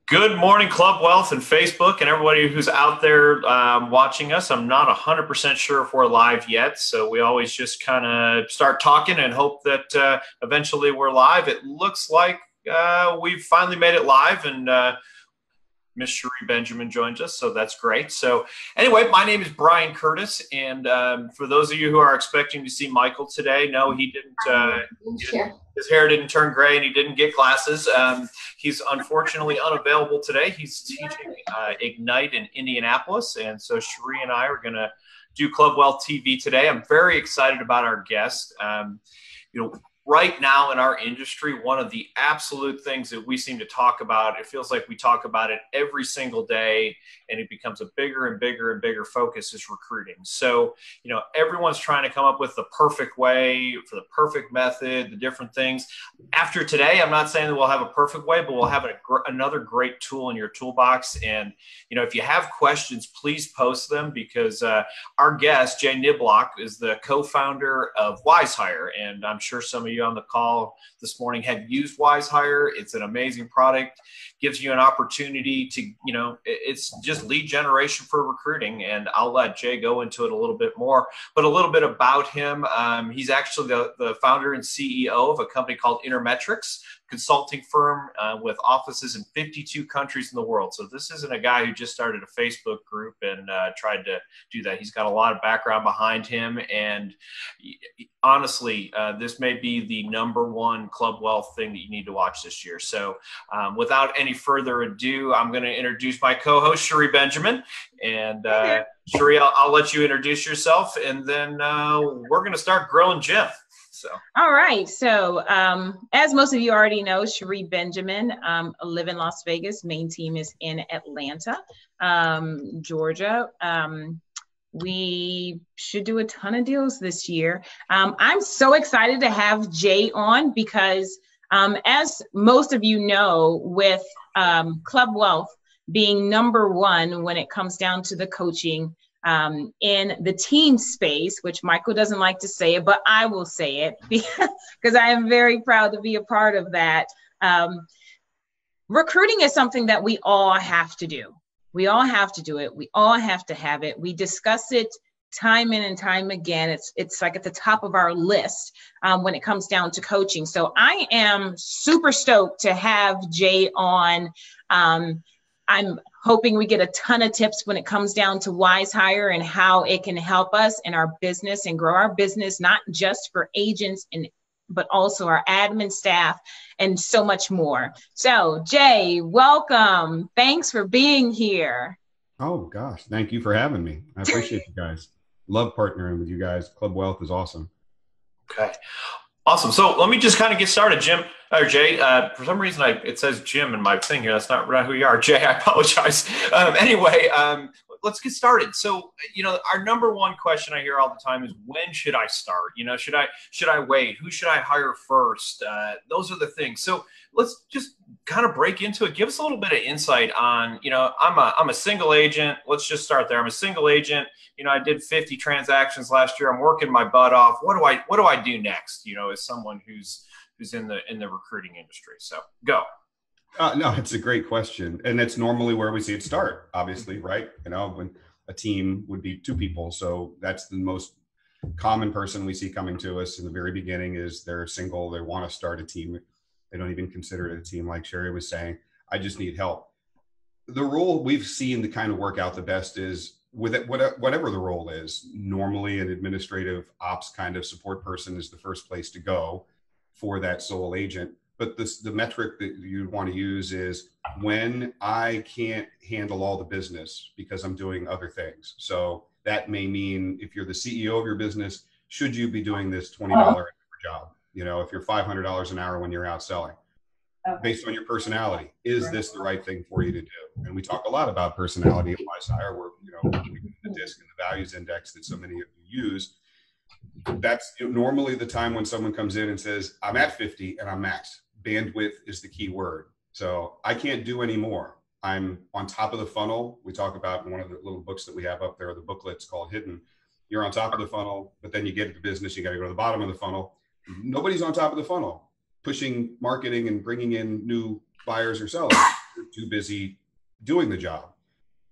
Good morning, Club Wealth and Facebook and everybody who's out there watching us. I'm not 100% sure if we're live yet, so we always just kind of start talking and hope that eventually we're live. It looks like we've finally made it live, and Miss Cherie Benjamin joins us, so that's great. So anyway, my name is Brian Curtis, and for those of you who are expecting to see Michael today, no, he didn't. His hair didn't turn gray, and he didn't get glasses. He's unfortunately unavailable today. He's teaching Ignite in Indianapolis, and so Cherie and I are going to do Club Wealth TV today. I'm very excited about our guest. Right now in our industry, one of the absolute things that we seem to talk about, it feels like we talk about it every single day, and it becomes a bigger and bigger and bigger focus, is recruiting. So, everyone's trying to come up with the perfect way, for the perfect method, the different things. After today, I'm not saying that we'll have a perfect way, but we'll have another great tool in your toolbox. And, if you have questions, please post them, because our guest, Jay Niblick, is the co-founder of WiseHire. And I'm sure some of you on the call this morning have used WiseHire. It's an amazing product, gives you an opportunity to, it's just lead generation for recruiting. And I'll let Jay go into it a little bit more, but a little bit about him. He's actually the founder and CEO of a company called Intermetrics consulting firm with offices in 52 countries in the world. So this isn't a guy who just started a Facebook group and tried to do that. He's got a lot of background behind him. And honestly, this may be the #1 Club Wealth thing that you need to watch this year. So without any further ado, I'm going to introduce my co-host, Cherie Benjamin. And Cherie, I'll let you introduce yourself, and then we're going to start grilling Jim. So. All right. So as most of you already know, Cherie Benjamin, I live in Las Vegas. Main team is in Atlanta, Georgia. We should do a ton of deals this year. I'm so excited to have Jay on because as most of you know, with Club Wealth being #1 when it comes down to the coaching in the team space, which Michael doesn't like to say it, but I will say it because I am very proud to be a part of that. Recruiting is something that we all have to do. We all have to do it. We all have to have it. We discuss it time in and time again. It's like at the top of our list when it comes down to coaching. So I am super stoked to have Jay on. I'm hoping we get a ton of tips when it comes down to WiseHire and how it can help us in our business and grow our business, not just for agents, but also our admin staff and so much more. So Jay, welcome. Thanks for being here. Oh gosh, thank you for having me. I appreciate you guys. Love partnering with you guys. Club Wealth is awesome. Okay. Awesome. So let me just kind of get started, Jim or Jay. For some reason, it says Jim in my thing here. That's not who you are, Jay. I apologize. Anyway, let's get started. So, our #1 question I hear all the time is, when should I start? Should I wait? Who should I hire first? Those are the things. So let's just kind of break into it. Give us a little bit of insight on, I'm a single agent. Let's just start there. I'm a single agent. I did 50 transactions last year. I'm working my butt off. What do I do next? As someone who's in the recruiting industry. So go. No, it's a great question. And it's normally where we see it start, obviously, right? When a team would be 2 people. So that's the most common person we see coming to us in the very beginning is they're single. They want to start a team. They don't even consider it a team. Like Cherie was saying, I just need help. The role we've seen to kind of work out the best is with it, whatever the role is. Normally an administrative ops kind of support person is the first place to go for that sole agent. But the metric that you want to use is when I can't handle all the business because I'm doing other things. So that may mean if you're the CEO of your business, should you be doing this $20 an hour job? If you're $500 an hour when you're out selling, based on your personality, is this the right thing for you to do? And we talk a lot about personality at WiseHire, where the DISC and the values index that so many of you use. That's normally the time when someone comes in and says, I'm at 50 and I'm maxed. Bandwidth is the key word. So I can't do any more. I'm on top of the funnel. We talk about in one of the little books that we have up there, the booklets called Hidden. You're on top of the funnel, but then you get into business, you got to go to the bottom of the funnel. Nobody's on top of the funnel pushing marketing and bringing in new buyers or sellers. too busy doing the job.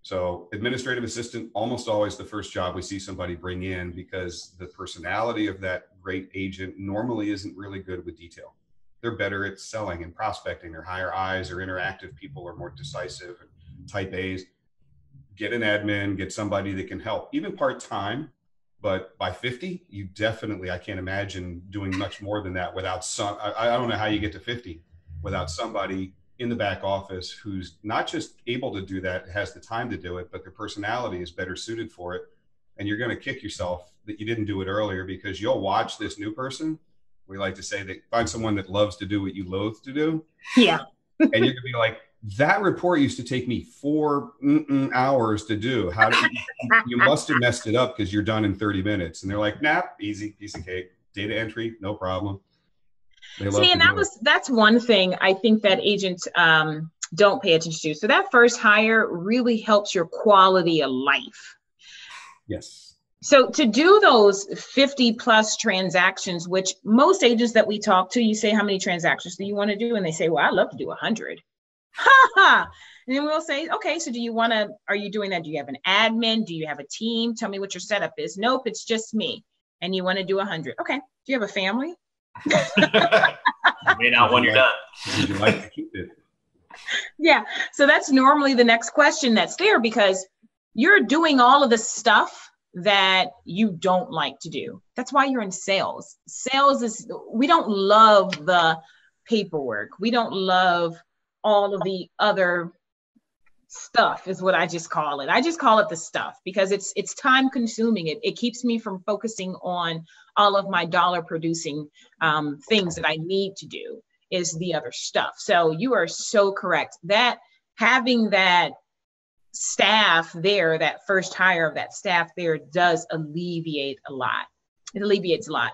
So administrative assistant, almost always the first job we see somebody bring in, because the personality of that great agent normally isn't really good with detail. They're better at selling and prospecting. They're higher I's, or interactive people are more decisive and type A's. Get an admin, get somebody that can help, even part-time. But by 50, you definitely, I can't imagine doing much more than that without I don't know how you get to 50 without somebody in the back office who's not just able to do that, has the time to do it, but their personality is better suited for it. And you're going to kick yourself that you didn't do it earlier, because you'll watch this new person. We like to say that find someone that loves to do what you loathe to do. Yeah. And you're going to be like, that report used to take me 4 hours to do. How did you must have messed it up because you're done in 30 minutes. And they're like, nah, easy, piece of cake. Data entry, no problem. See, and that's one thing I think that agents don't pay attention to. So that first hire really helps your quality of life. Yes. So to do those 50 plus transactions, which most agents that we talk to, you say, how many transactions do you want to do? And they say, well, I'd love to do 100. Ha ha. And then we'll say, okay, so are you doing that? Do you have an admin? Do you have a team? Tell me what your setup is. Nope, it's just me. And you want to do 100. Okay. Do you have a family? May not when you're done. Would you like to keep it? Yeah. So that's normally the next question that's there, because you're doing all of the stuff that you don't like to do. That's why you're in sales. We don't love the paperwork. We don't love all of the other stuff, is what I just call it. I just call it the stuff, because it's time consuming. It keeps me from focusing on all of my dollar producing things that I need to do, is the other stuff. So you are so correct that having that staff there, that first hire of that staff there, does alleviate a lot. It alleviates a lot.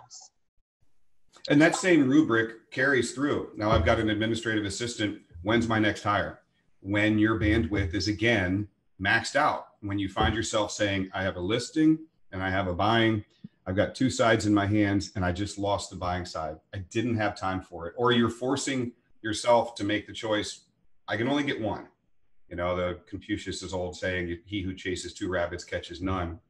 And that same rubric carries through. Now I've got an administrative assistant. When's my next hire? When your bandwidth is again maxed out. When you find yourself saying, I have a listing and I have a buying, I've got 2 sides in my hands and I just lost the buying side. I didn't have time for it. Or you're forcing yourself to make the choice. I can only get one. You know, the Confucius' old saying, he who chases 2 rabbits catches none.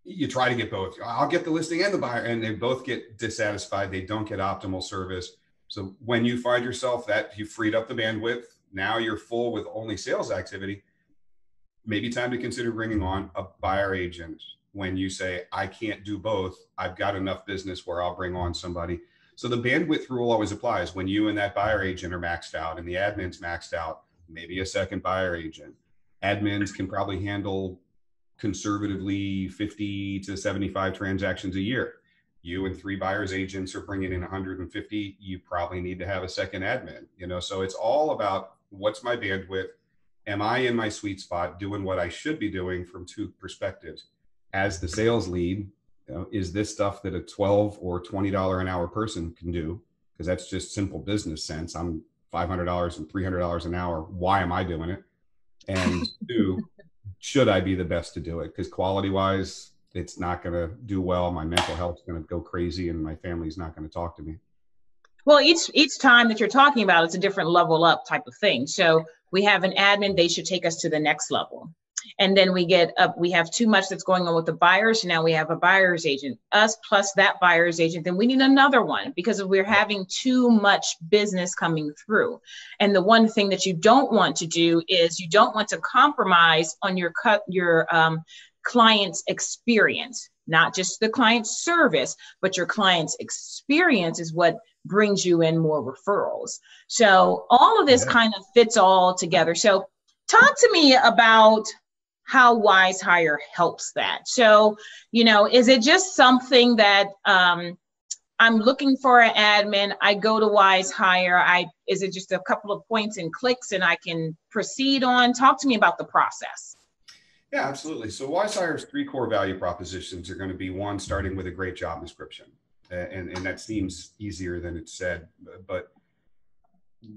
You try to get both. I'll get the listing and the buyer, and they both get dissatisfied. They don't get optimal service. So when you find yourself that you freed up the bandwidth, now you're full with only sales activity, maybe time to consider bringing on a buyer agent. When you say, I can't do both, I've got enough business where I'll bring on somebody. So the bandwidth rule always applies. When you and that buyer agent are maxed out and the admin's maxed out, maybe a second buyer agent. Admins can probably handle conservatively 50 to 75 transactions a year. You and 3 buyers agents are bringing in 150. You probably need to have a second admin, you know? So it's all about, what's my bandwidth? Am I in my sweet spot doing what I should be doing from 2 perspectives? As the sales lead, you know, is this stuff that a $12 or $20 an hour person can do? Because that's just simple business sense. I'm $500 and $300 an hour. Why am I doing it? And 2, should I be the best to do it? Because quality wise, it's not going to do well. My mental health's going to go crazy and my family's not going to talk to me. Well, each time that you're talking about, it's a different level up type of thing. So we have an admin, they should take us to the next level. And then we get up, we have too much that's going on with the buyers. Now we have a buyer's agent, us plus that buyer's agent. Then we need another one, because we're having too much business coming through. And the one thing that you don't want to do is you don't want to compromise on your client's experience, not just the client's service, but your client's experience is what brings you in more referrals. So all of this kind of fits all together. So talk to me about how Wise Hire helps that. So, you know, is it just something that I'm looking for an admin, I go to Wise Hire, is it just a couple of points and clicks and I can proceed on? Talk to me about the process. Yeah, absolutely. So Wise Hire's 3 core value propositions are going to be: 1, starting with a great job description. And that seems easier than it's said, but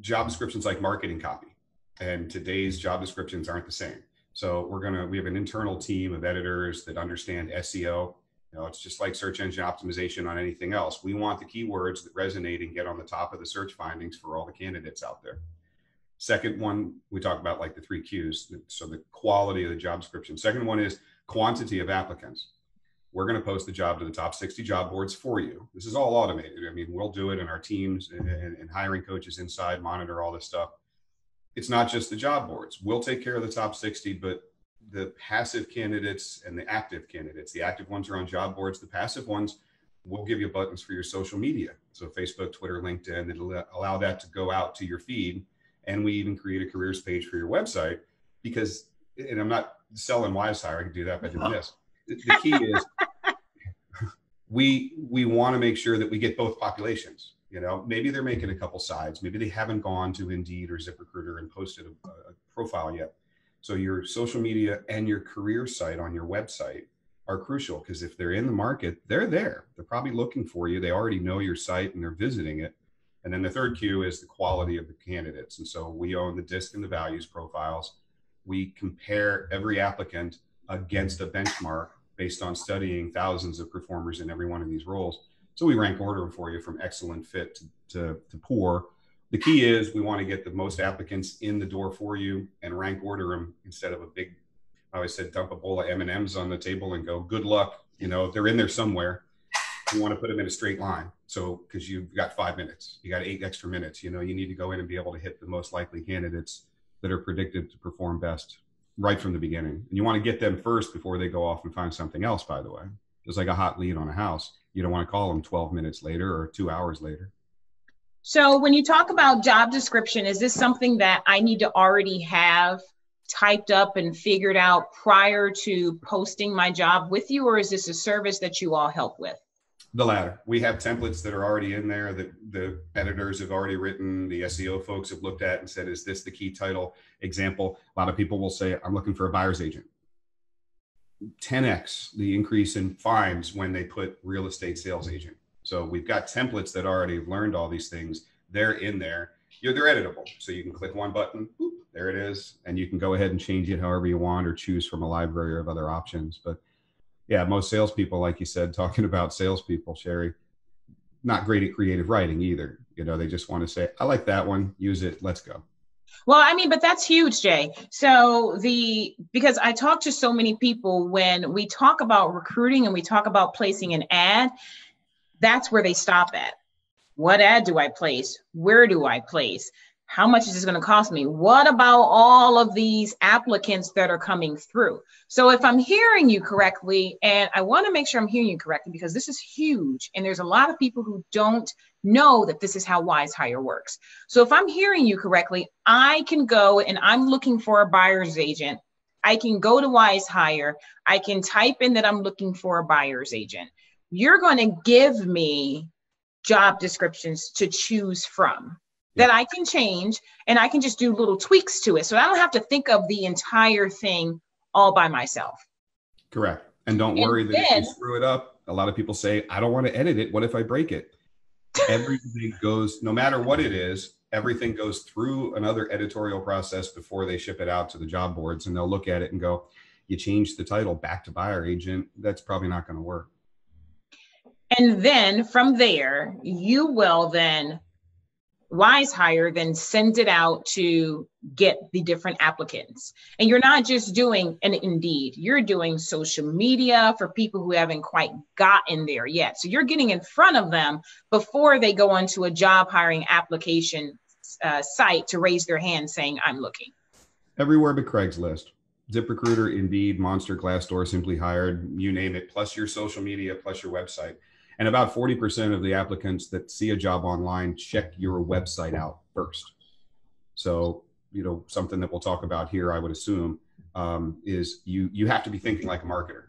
job descriptions like marketing copy, and today's job descriptions aren't the same. So we have an internal team of editors that understand SEO. You know, it's just like search engine optimization on anything else. We want the keywords that resonate and get on the top of the search findings for all the candidates out there. Second one, we talk about like the 3 Qs. So the quality of the job description. Second one is quantity of applicants. We're going to post the job to the top 60 job boards for you. This is all automated. I mean, we'll do it in our teams and hiring coaches inside monitor all this stuff. It's not just the job boards. We'll take care of the top 60, but the passive candidates and the active candidates, the active ones are on job boards. The passive ones, we'll give you buttons for your social media. So Facebook, Twitter, LinkedIn, it'll allow that to go out to your feed. And we even create a careers page for your website because, and I'm not selling WiseHire, I can do that by doing this. The key is we want to make sure that we get both populations. You know, maybe they're making a couple sides. Maybe they haven't gone to Indeed or ZipRecruiter and posted a profile yet. So your social media and your career site on your website are crucial because if they're in the market, they're there. They're probably looking for you. They already know your site and they're visiting it. And then the third Q is the quality of the candidates. And so we own the DISC and the values profiles. We compare every applicant against a benchmark based on studying thousands of performers in every one of these roles. So we rank order them for you from excellent fit to poor. The key is we want to get the most applicants in the door for you and rank order them instead of a big, I always said, dump a bowl of M&Ms on the table and go, good luck. You know, they're in there somewhere. You want to put them in a straight line. So, because you've got 5 minutes, you got 8 extra minutes, you know, you need to go in and be able to hit the most likely candidates that are predicted to perform best right from the beginning. And you want to get them first before they go off and find something else, by the way. Just like a hot lead on a house. You don't want to call them 12 minutes later or 2 hours later. So when you talk about job description, is this something that I need to already have typed up and figured out prior to posting my job with you? Or is this a service that you all help with? The latter. We have templates that are already in there that the editors have already written, the SEO folks have looked at and said, is this the key title? Example, a lot of people will say, I'm looking for a buyer's agent. 10x the increase in fines when they put real estate sales agent. So we've got templates that already have learned all these things. They're in there. They're editable. So you can click one button, boop, there it is. And you can go ahead and change it however you want or choose from a library of other options. But yeah, most salespeople, like you said, talking about salespeople, Sherry, not great at creative writing either. You know, they just want to say, I like that one, use it, let's go. Well, I mean, but that's huge, Jay. So because I talk to so many people when we talk about recruiting and we talk about placing an ad, that's where they stop at. What ad do I place? Where do I place? How much is this going to cost me? What about all of these applicants that are coming through? So if I'm hearing you correctly, and I want to make sure I'm hearing you correctly because this is huge, and there's a lot of people who don't know that this is how WiseHire works. So if I'm hearing you correctly, I can go and I'm looking for a buyer's agent. I can go to WiseHire. I can type in that I'm looking for a buyer's agent. You're going to give me job descriptions to choose from that I can change, and I can just do little tweaks to it. So I don't have to think of the entire thing all by myself. Correct. And don't worry that if you screw it up, a lot of people say, I don't want to edit it. What if I break it? Everything goes, no matter what it is, everything goes through another editorial process before they ship it out to the job boards, and they'll look at it and go, you changed the title back to buyer agent. That's probably not going to work. And then from there, you will then WiseHire then sends it out to get the different applicants. And you're not just doing an Indeed, you're doing social media for people who haven't quite gotten there yet. So you're getting in front of them before they go onto a job hiring application site to raise their hand saying, I'm looking. Everywhere but Craigslist. ZipRecruiter, Indeed, Monster, Glassdoor, Simply Hired, you name it, plus your social media, plus your website. And about 40% of the applicants that see a job online check your website out first. So, you know, something that we'll talk about here, I would assume, is you have to be thinking like a marketer.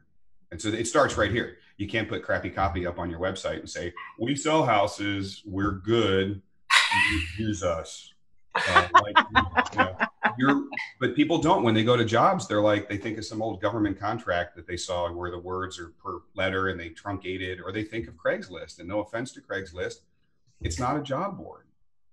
And so it starts right here. You can't put crappy copy up on your website and say, we sell houses, we're good, use us. But people don't. When they go to jobs, they're like, they think of some old government contract that they saw where the words are per letter and they truncate it, or they think of Craigslist. And no offense to Craigslist, it's not a job board.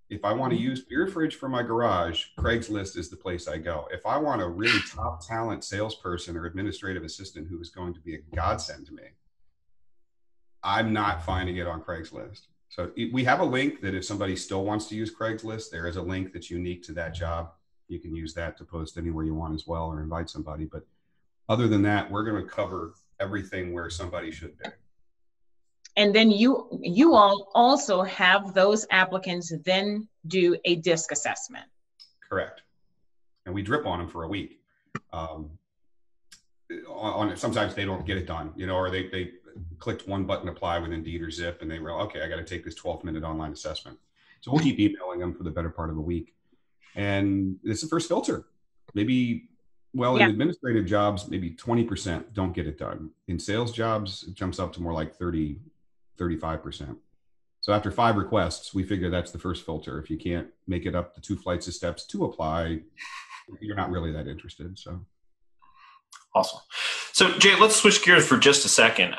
If I want to use beer fridge for my garage, Craigslist is the place I go. If I want a really top talent salesperson or administrative assistant who is going to be a godsend to me, I'm not finding it on Craigslist. So we have a link that if somebody still wants to use Craigslist, there is a link that's unique to that job. You can use that to post anywhere you want as well, or invite somebody. But other than that, we're going to cover everything where somebody should be. And then you all also have those applicants then do a DISC assessment. Correct. And we drip on them for a week. Sometimes they don't get it done, or they clicked one button, apply with Indeed or Zip, and they were, okay, I got to take this 12-minute online assessment. So we'll keep emailing them for the better part of a week. And it's the first filter. Maybe, in administrative jobs, maybe 20% don't get it done. In sales jobs, it jumps up to more like 30, 35%. So after 5 requests, we figure that's the first filter. If you can't make it up the 2 flights of steps to apply, you're not really that interested. So. Awesome. So Jay, let's switch gears for just a second.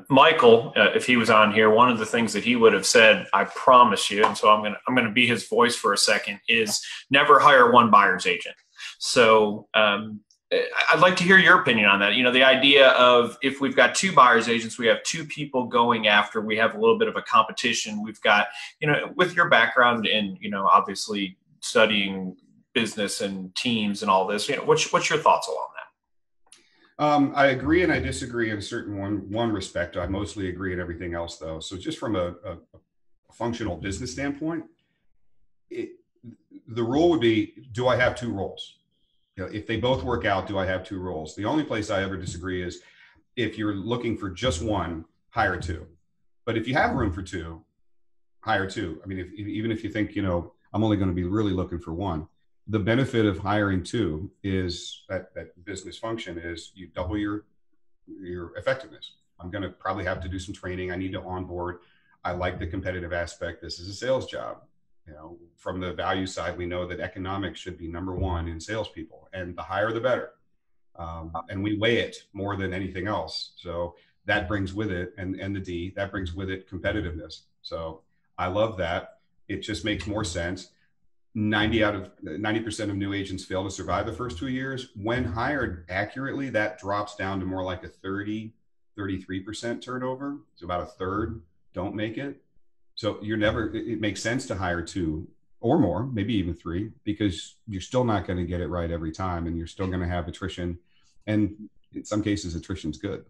Michael, if he was on here, one of the things that he would have said, I promise you, and so I'm gonna be his voice for a second, is never hire one buyer's agent. So I'd like to hear your opinion on that. The idea of if we've got 2 buyer's agents, we have 2 people going after, we have a little bit of a competition. We've got, with your background and, obviously studying business and teams and all this, what's your thoughts along that? I agree and I disagree in a certain one respect. I mostly agree in everything else, though. So just from a functional business standpoint, the rule would be, do I have 2 roles? If they both work out, do I have 2 roles? The only place I ever disagree is if you're looking for just one, hire 2. But if you have room for 2, hire 2. I mean, even if you think, I'm only going to be really looking for 1. The benefit of hiring 2 is that business function is you double your effectiveness. I'm going to probably have to do some training. I need to onboard. I like the competitive aspect. This is a sales job. From the value side, we know that economics should be number 1 in salespeople, and the higher the better. And we weigh it more than anything else. So that brings with it, and the D, that brings with it competitiveness. So I love that. It just makes more sense. 90% of new agents fail to survive the first 2 years. When hired accurately, that drops down to more like a 33% turnover. So about a third don't make it. So it makes sense to hire 2 or more, maybe even 3, because you're still not going to get it right every time. And you're still going to have attrition. And in some cases, attrition's good.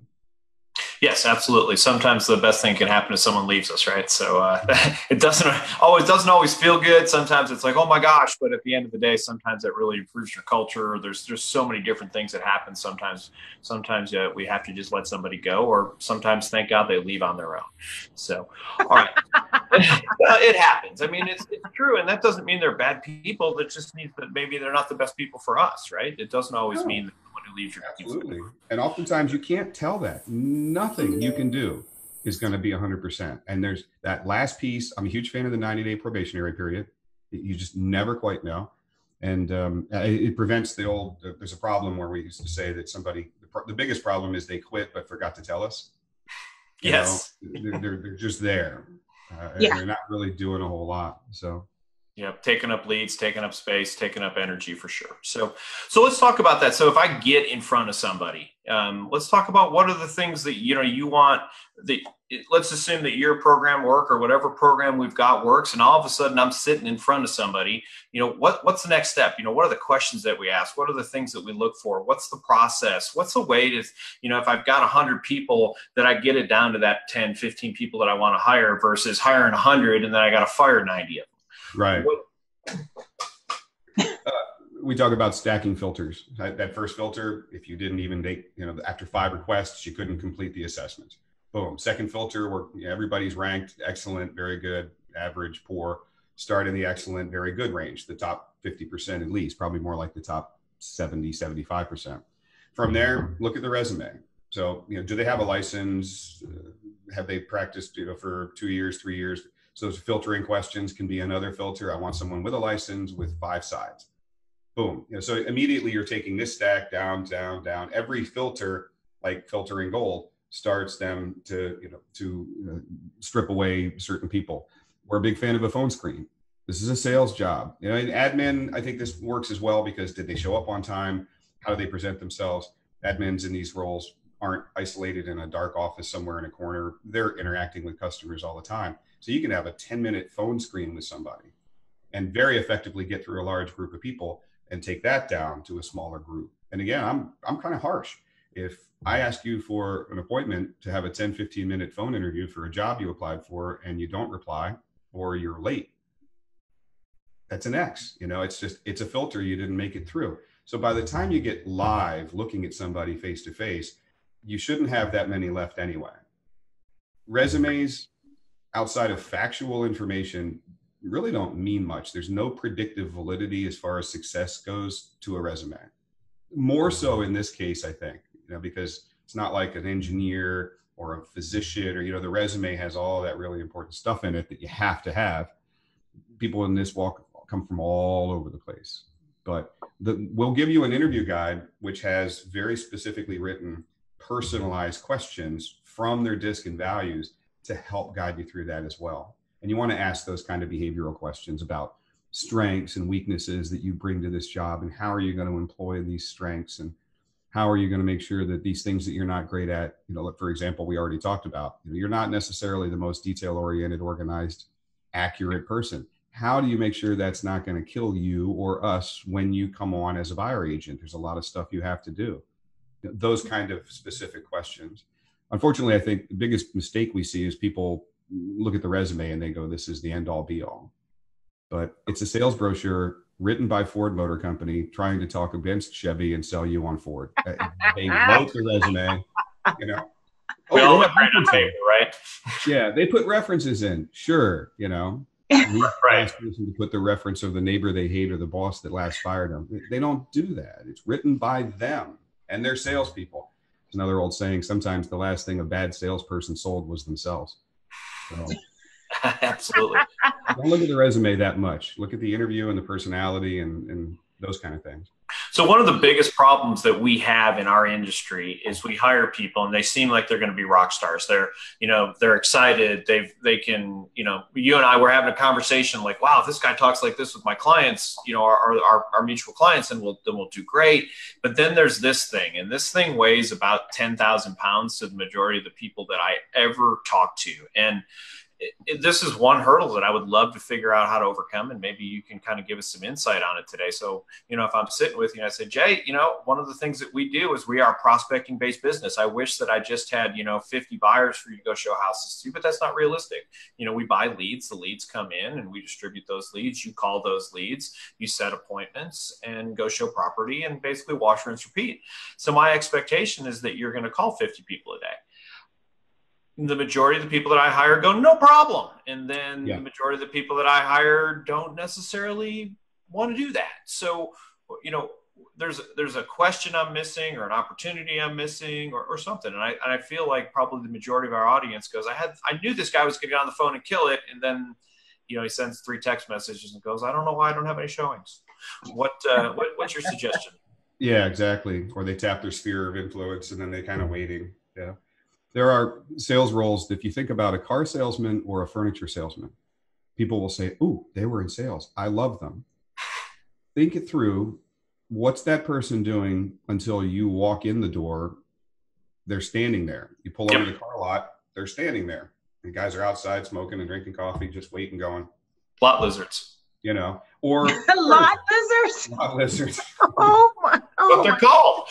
Yes, absolutely. Sometimes the best thing can happen is someone leaves us, right? So it doesn't always feel good. Sometimes it's like, oh my gosh, but at the end of the day, sometimes it really improves your culture. There's so many different things that happen. Sometimes we have to just let somebody go, or sometimes, thank God, they leave on their own. So, all right, it happens. I mean, it's true, and that doesn't mean they're bad people. That just means that maybe they're not the best people for us, right? It doesn't always mean that someone who leaves your absolutely. And oftentimes you can't tell that. Nothing you can do is going to be 100%. And there's that last piece. I'm a huge fan of the 90-day probationary period. You just never quite know. And it prevents there's a problem where we used to say that the biggest problem is they quit but forgot to tell us. Yes. They're just there. They're not really doing a whole lot. So. Yeah, taking up leads, taking up space, taking up energy for sure. So let's talk about that. So if I get in front of somebody, let's talk about what are the things that you want. Let's assume that your program or whatever program we've got works, and all of a sudden I'm sitting in front of somebody. What's the next step? What are the questions that we ask? What are the things that we look for? What's the process? What's the way to, if I've got 100 people, that I get it down to that 10, 15 people that I want to hire versus hiring 100 and then I got to fire 90 of them. Right. We talk about stacking filters. That first filter, if you didn't even take, after 5 requests, you couldn't complete the assessment. Boom. Second filter, where everybody's ranked excellent, very good, average, poor. Start in the excellent, very good range, the top 50% at least, probably more like the top 70, 75%. From there, look at the resume. So, do they have a license? Have they practiced, for 2 years, 3 years? So those filtering questions can be another filter. I want someone with a license with 5 sides. Boom. So immediately you're taking this stack down, down, down. Every filter, like filtering gold, starts them to strip away certain people. We're a big fan of a phone screen. This is a sales job. In admin, I think this works as well because did they show up on time? How do they present themselves? Admins in these roles aren't isolated in a dark office somewhere in a corner. They're interacting with customers all the time. So you can have a 10-minute phone screen with somebody and very effectively get through a large group of people and take that down to a smaller group. And again, I'm kind of harsh. If I ask you for an appointment to have a 10, 15-minute phone interview for a job you applied for and you don't reply or you're late, that's an X. It's a filter. You didn't make it through. So by the time you get live looking at somebody face to face, you shouldn't have that many left anyway. Resumes outside of factual information really don't mean much. There's no predictive validity as far as success goes to a resume. More so in this case, I think, because it's not like an engineer or a physician or, the resume has all that really important stuff in it that you have to have. People in this walk come from all over the place. But we'll give you an interview guide, which has very specifically written, personalized questions from their DISC and values to help guide you through that as well. And you want to ask those kind of behavioral questions about strengths and weaknesses that you bring to this job, and how are you going to employ these strengths, and how are you going to make sure that these things that you're not great at, for example, we already talked about, you're not necessarily the most detail-oriented, organized, accurate person. How do you make sure that's not going to kill you or us when you come on as a buyer agent? There's a lot of stuff you have to do. Those kind of specific questions. Unfortunately, I think the biggest mistake we see is people look at the resume and they go, this is the end all be all. But it's a sales brochure written by Ford Motor Company trying to talk against Chevy and sell you on Ford. They wrote the resume, We all look great on paper, right? Yeah, they put references in, sure, right. Person to put the reference of the neighbor they hate or the boss that last fired them. They don't do that. It's written by them and their salespeople. There's another old saying, sometimes the last thing a bad salesperson sold was themselves. So, absolutely. Don't look at the resume that much. Look at the interview and the personality and those kind of things. So one of the biggest problems that we have in our industry is we hire people and they seem like they're going to be rock stars. They're excited. They can, you and I were having a conversation like, wow, if this guy talks like this with my clients, our mutual clients, then we'll do great. But then there's this thing, and this thing weighs about 10,000 pounds to the majority of the people that I ever talk to. And this is one hurdle that I would love to figure out how to overcome, and maybe you can kind of give us some insight on it today. So, if I'm sitting with you and I say, Jay, one of the things that we do is we are a prospecting based business. I wish that I just had, 50 buyers for you to go show houses to, but that's not realistic. We buy leads, the leads come in and we distribute those leads. You call those leads, you set appointments and go show property and basically wash, rinse, repeat. So my expectation is that you're going to call 50 people a day. The majority of the people that I hire go, no problem. And then the majority of the people that I hire don't necessarily want to do that. So, there's a question I'm missing or an opportunity I'm missing or something. And I feel like probably the majority of our audience goes, I knew this guy was going to get on the phone and kill it. And then, he sends 3 text messages and goes, I don't know why I don't have any showings. What's your suggestion? Yeah, exactly. Or they tap their sphere of influence and then they kind of waiting. Yeah. There are sales roles that if you think about a car salesman or a furniture salesman, people will say, ooh, they were in sales. I love them. Think it through. What's that person doing until you walk in the door? They're standing there. You pull over the car lot, they're standing there. The guys are outside smoking and drinking coffee, just waiting, going. Lot lizards. Or lot lizards. Lot lizards. Oh my! What they're called.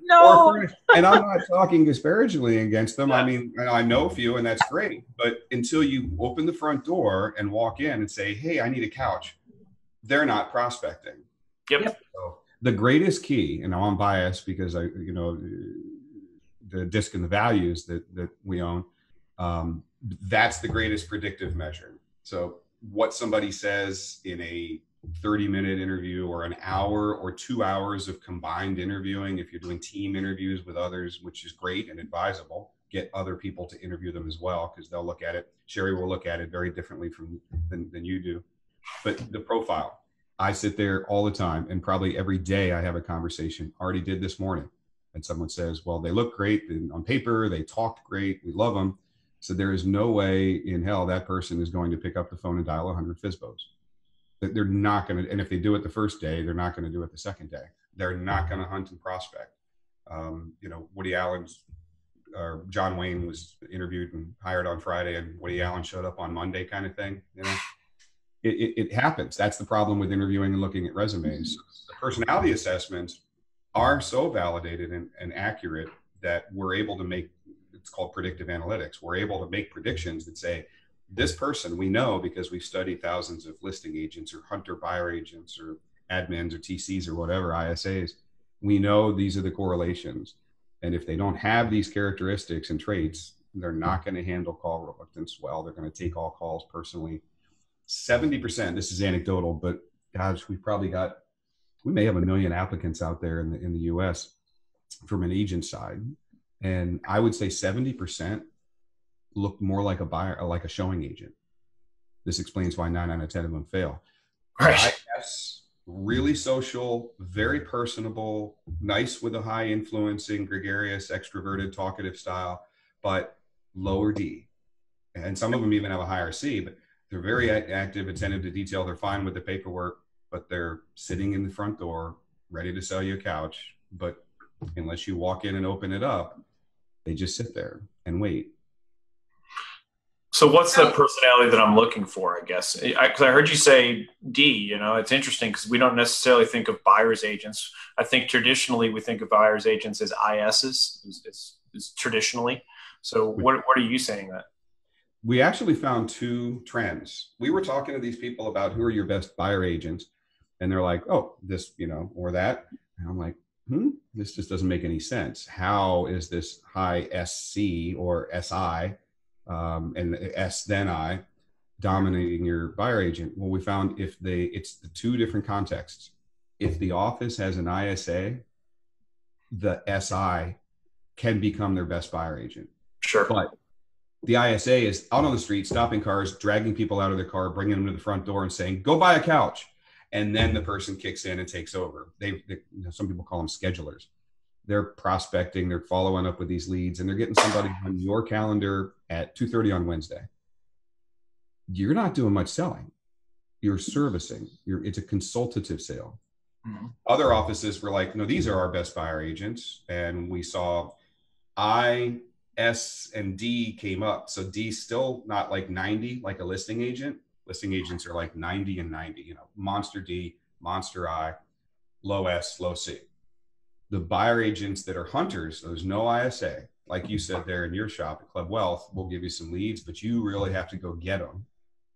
No. And I'm not talking disparagingly against them. I mean, I know a few, and that's great. But until you open the front door and walk in and say, "Hey, I need a couch," they're not prospecting. Yep. So the greatest key, and I'm biased because the DISC and the values that we own, that's the greatest predictive measure. So what somebody says in a 30-minute interview or an hour or 2 hours of combined interviewing, if you're doing team interviews with others, which is great and advisable, get other people to interview them as well, because they'll look at it. Sherry will look at it very differently than you do. But the profile, I sit there all the time, and probably every day I have a conversation. Already did this morning. And someone says, well, they look great on paper. They talked great. We love them. So there is no way in hell that person is going to pick up the phone and dial 100 FSBOs. They're not going to, and if they do it the first day, they're not going to do it the second day. They're not going to hunt and prospect. Woody Allen's John Wayne was interviewed and hired on Friday, and Woody Allen showed up on Monday, kind of thing. It happens. That's the problem with interviewing and looking at resumes. The personality assessments are so validated and accurate that we're able to make, it's called predictive analytics. We're able to make predictions that say, this person we know because we've studied thousands of listing agents or hunter buyer agents or admins or TCs or whatever, ISAs. We know these are the correlations. And if they don't have these characteristics and traits, they're not going to handle call reluctance well. They're going to take all calls personally. 70%, this is anecdotal, but gosh, we may have 1 million applicants out there in the US from an agent side. And I would say 70% look more like a buyer, like a showing agent. This explains why 9 out of 10 of them fail. Right. IS, really social, very personable, nice with a high influencing, gregarious, extroverted, talkative style, but lower D. And some of them even have a higher C, but they're very active, attentive to detail. They're fine with the paperwork, but they're sitting in the front door, ready to sell you a couch. But unless you walk in and open it up, they just sit there and wait. So what's the personality that I'm looking for, I guess? Because I heard you say D, it's interesting because we don't necessarily think of buyer's agents. I think traditionally we think of buyer's agents as ISs, is traditionally. So what are you saying that? We actually found 2 trends. We were talking to these people about who are your best buyer agents, and they're like, oh, this, or that. And I'm like, this just doesn't make any sense. How is this high SC or SI and S then I dominating your buyer agent? Well, we found it's the 2 different contexts. If the office has an ISA, the SI can become their best buyer agent. Sure. But the ISA is out on the street, stopping cars, dragging people out of their car, bringing them to the front door and saying, go buy a couch. And then the person kicks in and takes over. They some people call them schedulers. They're prospecting, they're following up with these leads, and they're getting somebody on your calendar at 2:30 on Wednesday. You're not doing much selling. You're servicing. It's a consultative sale. Mm-hmm. Other offices were like, no, these are our best buyer agents. And we saw I, S, and D came up. So D still not like 90, like a listing agent. Listing agents are like 90 and 90, monster D, monster I, low S, low C. The buyer agents that are hunters, there's no ISA. Like you said there in your shop at Club Wealth, we'll give you some leads, but you really have to go get them.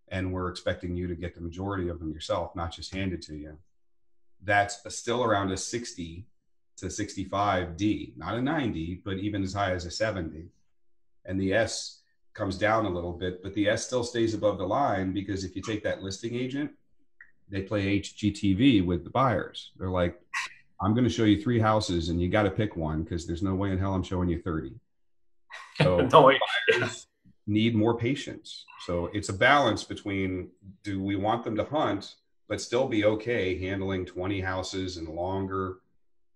And we're expecting you to get the majority of them yourself, not just handed to you. That's still around a 60 to 65 D, not a 90, but even as high as a 70. And the S comes down a little bit, but the S still stays above the line, because if you take that listing agent, they play HGTV with the buyers. They're like, I'm going to show you 3 houses and you got to pick one, because there's no way in hell I'm showing you 30. So no way. Buyers need more patience. So it's a balance between, do we want them to hunt, but still be okay handling 20 houses and longer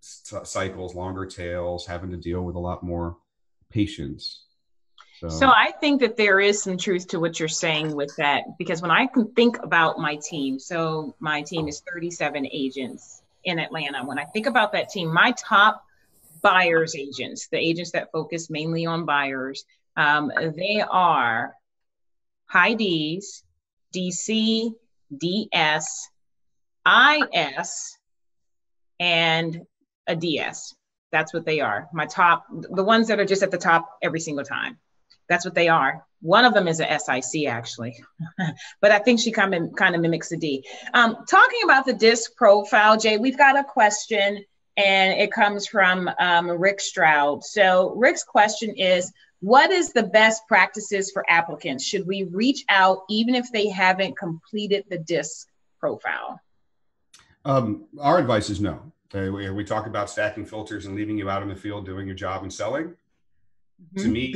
cycles, longer tails, having to deal with a lot more patience. So I think that there is some truth to what you're saying with that, because when I can think about my team, so my team is 37 agents in Atlanta. When I think about that team, my top buyers agents, the agents that focus mainly on buyers, they are high Ds, DC, DS, IS, and a DS. That's what they are. My top, the ones that are just at the top every single time. That's what they are. One of them is a SIC, actually, but I think she kind of mimics the D. Talking about the DISC profile, Jay, we've got a question, and it comes from Rick Stroud. So Rick's question is, what is the best practices for applicants? Should we reach out even if they haven't completed the DISC profile? Our advice is no. We talk about stacking filters and leaving you out in the field doing your job and selling. Mm-hmm. To me,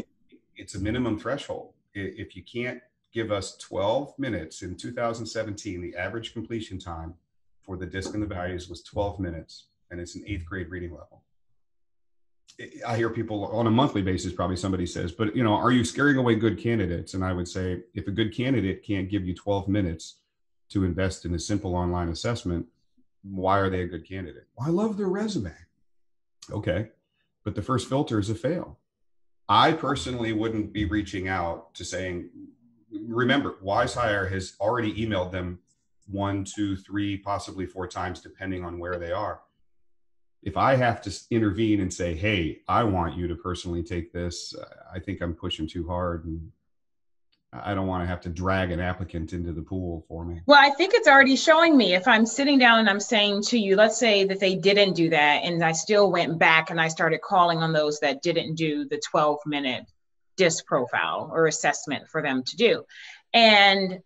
it's a minimum threshold. If you can't give us 12 minutes in 2017, the average completion time for the DISC and the values was 12 minutes, and it's an 8th grade reading level. I hear people on a monthly basis, probably somebody says, but are you scaring away good candidates? And I would say, if a good candidate can't give you 12 minutes to invest in a simple online assessment, why are they a good candidate? Well, I love their resume. Okay. but the first filter is a fail. I personally wouldn't be reaching out to saying, remember, WiseHire has already emailed them 1, 2, 3, possibly 4 times, depending on where they are. If I have to intervene and say, hey, I want you to personally take this, I think I'm pushing too hard, and I don't want to have to drag an applicant into the pool for me. Well, I think it's already showing me. If I'm sitting down and I'm saying to you, let's say that they didn't do that, and I still went back and I started calling on those that didn't do the 12-minute DISC profile or assessment for them to do. And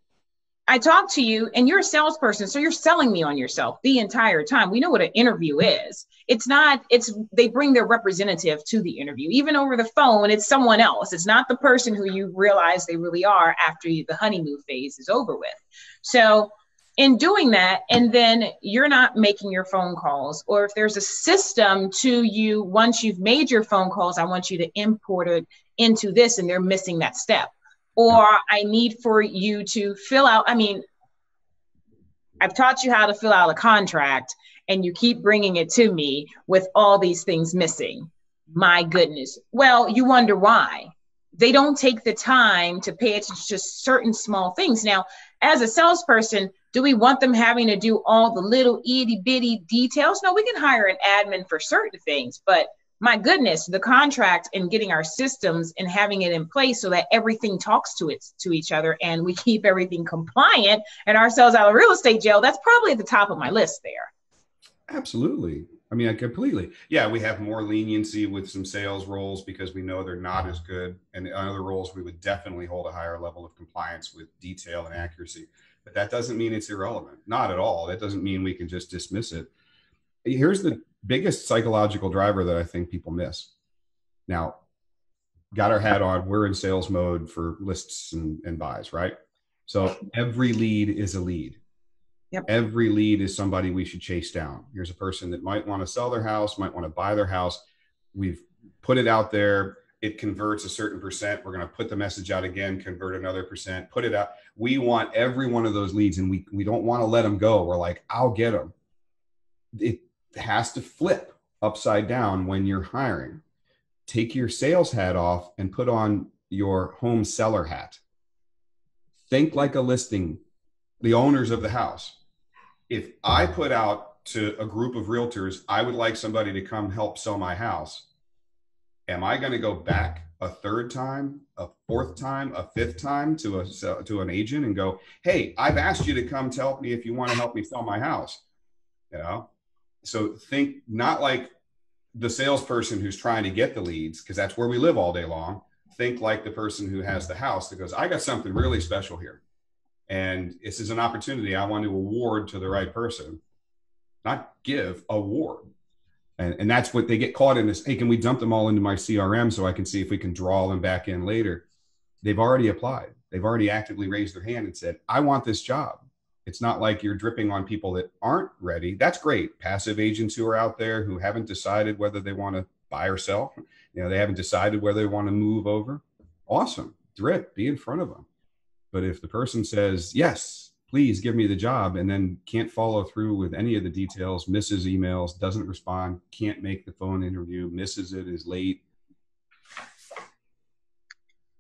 I talk to you, and you're a salesperson, so you're selling me on yourself the entire time. We know what an interview is. They bring their representative to the interview. Even over the phone, it's someone else. It's not the person who you realize they really are after the honeymoon phase is over with. So in doing that, and then you're not making your phone calls, or if there's a system to you, once you've made your phone calls, I want you to import it into this, and they're missing that step. Or I need for you to fill out, I've taught you how to fill out a contract, and you keep bringing it to me with all these things missing. My goodness. Well, you wonder why. They don't take the time to pay attention to certain small things. Now, as a salesperson, do we want them having to do all the little itty bitty details? No, we can hire an admin for certain things, but my goodness, the contract and getting our systems and having it in place so that everything talks to each other and we keep everything compliant and ourselves out of real estate jail, that's probably at the top of my list there. Absolutely. I mean, completely. Yeah, we have more leniency with some sales roles because we know they're not as good. And in other roles, we would definitely hold a higher level of compliance with detail and accuracy. But that doesn't mean it's irrelevant. Not at all. That doesn't mean we can just dismiss it. Here's the biggest psychological driver that I think people miss. Now, got our hat on, we're in sales mode for lists and buys, right? So every lead is a lead. Yep. Every lead is somebody we should chase down. Here's a person that might want to sell their house, might want to buy their house. We've put it out there. It converts a certain percent. We're going to put the message out again, convert another percent, put it out. We want every one of those leads, and we don't want to let them go. We're like, I'll get them. It has to flip upside down when you're hiring. Take your sales hat off and put on your home seller hat. Think like a listing, the owners of the house. If I put out to a group of realtors, I would like somebody to come help sell my house. Am I going to go back a third time, a fourth time, a fifth time to an agent and go, hey, I've asked you to come tell me if you want to help me sell my house? You know? So think not like the salesperson who's trying to get the leads, because that's where we live all day long. Think like the person who has the house that goes, I got something really special here. And this is an opportunity I want to award to the right person, not give, award. And that's what they get caught in this. Hey, can we dump them all into my CRM so I can see if we can draw them back in later? They've already applied. They've already actively raised their hand and said, I want this job. It's not like you're dripping on people that aren't ready. That's great. Passive agents who are out there who haven't decided whether they want to buy or sell. You know, they haven't decided whether they want to move over. Awesome. Drip, be in front of them. But if the person says, yes, please give me the job, and then can't follow through with any of the details, misses emails, doesn't respond, can't make the phone interview, misses it, is late.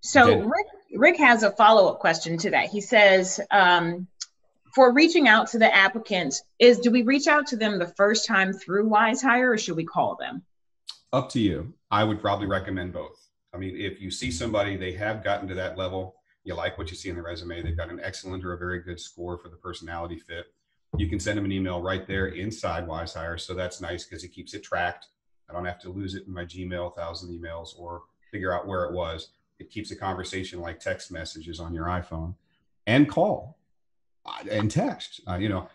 So Rick has a follow-up question to that. He says, for reaching out to the applicants, do we reach out to them the first time through WiseHire, or should we call them? Up to you. I would probably recommend both. I mean, if you see somebody, they have gotten to that level, you like what you see in the resume, they've got an excellent or a very good score for the personality fit, you can send them an email right there inside WiseHire. So that's nice because it keeps it tracked. I don't have to lose it in my Gmail, 1,000 emails, or figure out where it was. It keeps the conversation like text messages on your iPhone, and call and text. You know,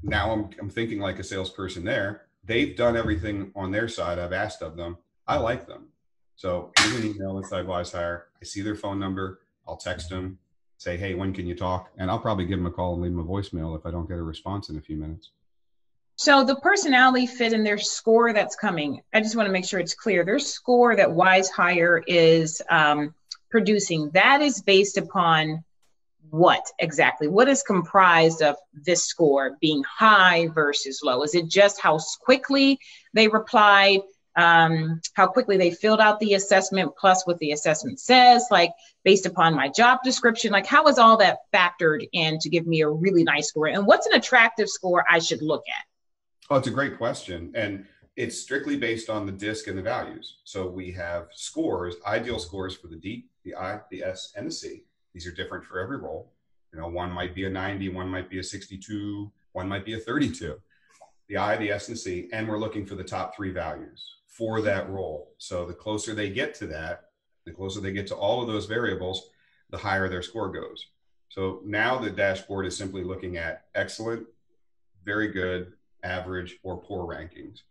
now I'm thinking like a salesperson there. They've done everything on their side I've asked of them. I like them. So here's an email inside WiseHire. I see their phone number. I'll text them, say, hey, when can you talk? And I'll probably give them a call and leave them a voicemail if I don't get a response in a few minutes. So the personality fit and their score that's coming, I just want to make sure it's clear. Their score that WiseHire is producing, that is based upon what exactly? What is comprised of this score being high versus low? Is it just how quickly they replied? how quickly they filled out the assessment, plus what the assessment says, like based upon my job description, like how is all that factored in to give me a really nice score? And what's an attractive score I should look at? Oh, it's a great question. And it's strictly based on the DISC and the values. So we have scores, ideal scores for the D, the I, the S, and the C. These are different for every role. You know, one might be a 90, one might be a 62, one might be a 32. The I, the S, and the C, and we're looking for the top 3 values for that role. So the closer they get to that, the closer they get to all of those variables, the higher their score goes. So now the dashboard is simply looking at excellent, very good, average, or poor rankings.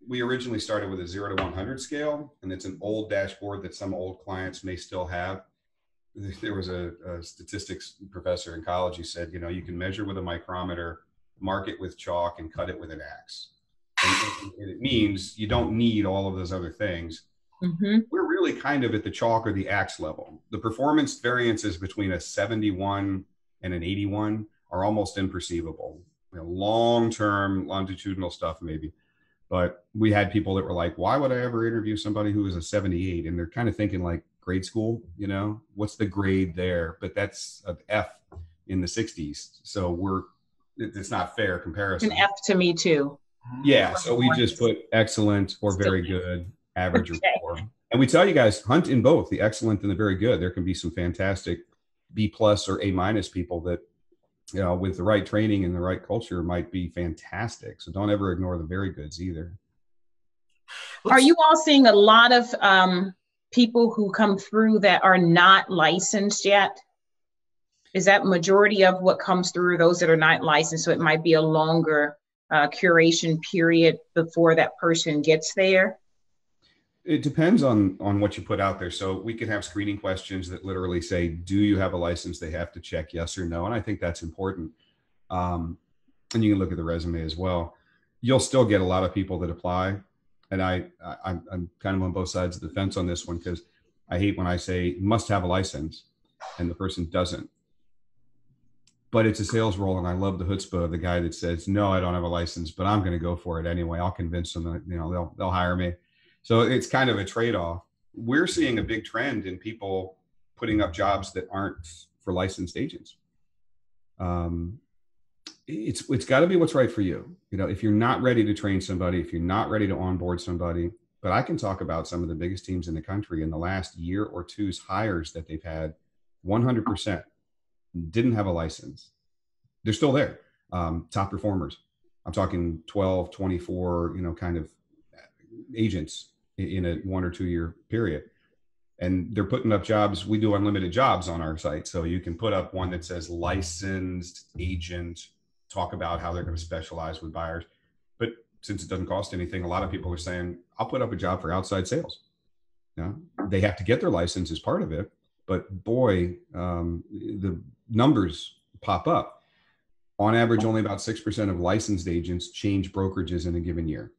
We originally started with a 0 to 100 scale, and it's an old dashboard that some old clients may still have. There was a statistics professor in college who said, you know, you can measure with a micrometer, mark it with chalk, and cut it with an axe. And it means you don't need all of those other things. Mm-hmm. We're really kind of at the chalk or the axe level. The performance variances between a 71 and an 81 are almost imperceivable. You know, long-term longitudinal stuff maybe. But we had people that were like, why would I ever interview somebody who is a 78? And they're kind of thinking like grade school, you know, what's the grade there? But that's an F in the 60s. So it's not fair comparison. An F to me too. Yeah. So we just put excellent or very good, average or poor. And we tell you guys, hunt in both the excellent and the very good. There can be some fantastic B+ or A- people that, you know, with the right training and the right culture might be fantastic. So don't ever ignore the very goods either. Are you all seeing a lot of people who come through that are not licensed yet? Is that majority of what comes through, those that are not licensed? So it might be a longer curation period before that person gets there? It depends on what you put out there. So we can have screening questions that literally say, do you have a license? They have to check yes or no. And I think that's important. And you can look at the resume as well. You'll still get a lot of people that apply. And I'm kind of on both sides of the fence on this one, because I hate when I say must have a license and the person doesn't. But it's a sales role, and I love the chutzpah of the guy that says, no, I don't have a license, but I'm going to go for it anyway. I'll convince them that, you know, they'll hire me. So it's kind of a trade-off. We're seeing a big trend in people putting up jobs that aren't for licensed agents. It's got to be what's right for you. You know, if you're not ready to train somebody, if you're not ready to onboard somebody, but I can talk about some of the biggest teams in the country in the last year or two's hires that they've had, 100% didn't have a license. They're still there. Top performers. I'm talking 12, 24, you know, kind of agents in a 1 or 2 year period. And they're putting up jobs. We do unlimited jobs on our site. So you can put up one that says licensed agent, talk about how they're going to specialize with buyers. But since it doesn't cost anything, a lot of people are saying, I'll put up a job for outside sales. You know, they have to get their license as part of it. But boy, the numbers pop up. On average, only about 6% of licensed agents change brokerages in a given year.